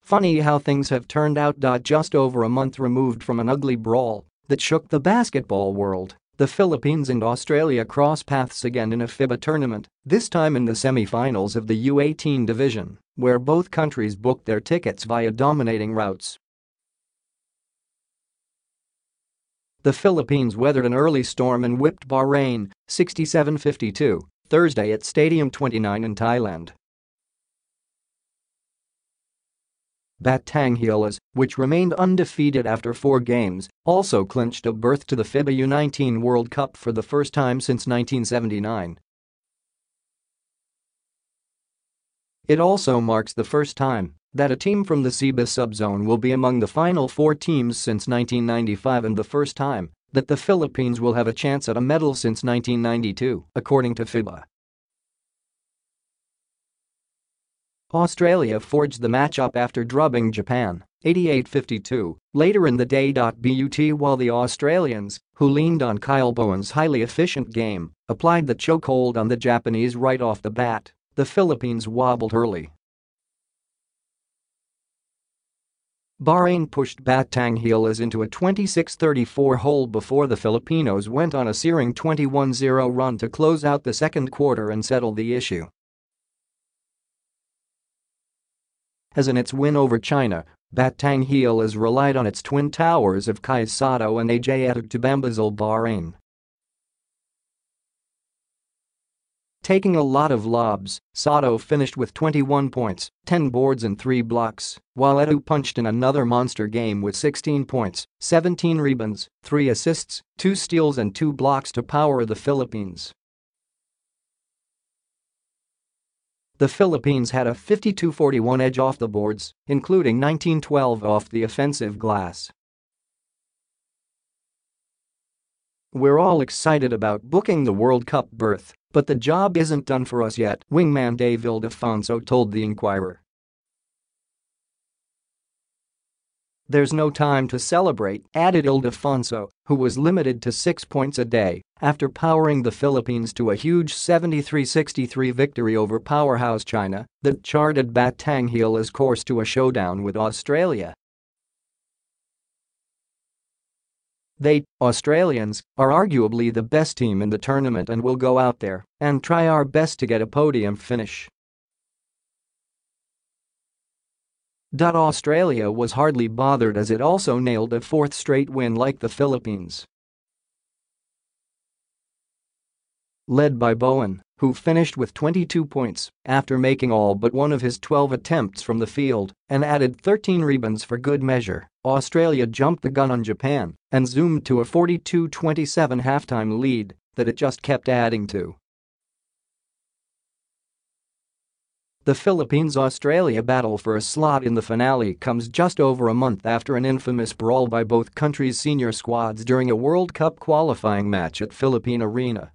Funny how things have turned out. Just over a month removed from an ugly brawl that shook the basketball world, the Philippines and Australia cross paths again in a FIBA tournament, this time in the semifinals of the U18 division, where both countries booked their tickets via dominating routes. The Philippines weathered an early storm and whipped Bahrain 67-52 Thursday at Stadium 29 in Thailand. Batang Gilas, which remained undefeated after 4 games, also clinched a berth to the Fiba U19 World Cup for the first time since 1979. It also marks the first time that a team from the Seaba subzone will be among the final 4 teams since 1995 and the first time that the Philippines will have a chance at a medal since 1992, according to Fiba. Australia forged the matchup after drubbing Japan 88-52 later in the day. But while the Australians, who leaned on Kyle Bowen's highly efficient game, applied the chokehold on the Japanese right off the bat, the Philippines wobbled early. Bahrain pushed Batang Gilas into a 26-34 hole before the Filipinos went on a searing 21-0 run to close out the second quarter and settle the issue. As in its win over China, Batang Gilas relied on its twin towers of Kai Sato and Ajay to bamboozle Bahrain. Taking a lot of lobs, Sato finished with 21 points, 10 boards and 3 blocks, while Edu punched in another monster game with 16 points, 17 rebounds, 3 assists, 2 steals and 2 blocks to power the Philippines. The Philippines had a 52-41 edge off the boards, including 19-12 off the offensive glass. "We're all excited about booking the World Cup berth, but the job isn't done for us yet," wingman Dave Ildefonso told the Inquirer. "There's no time to celebrate," added Ildefonso, who was limited to 6 points a day after powering the Philippines to a huge 73-63 victory over powerhouse China that charted Batang Gilas' course to a showdown with Australia. "They, Australians, are arguably the best team in the tournament and we'll go out there and try our best to get a podium finish." Australia was hardly bothered as it also nailed a 4th straight win like the Philippines. Led by Bowen, who finished with 22 points after making all but one of his 12 attempts from the field and added 13 rebounds for good measure, Australia jumped the gun on Japan and zoomed to a 42-27 halftime lead that it just kept adding to. The Philippines-Australia battle for a slot in the finale comes just over a month after an infamous brawl by both countries' senior squads during a World Cup qualifying match at Philippine Arena.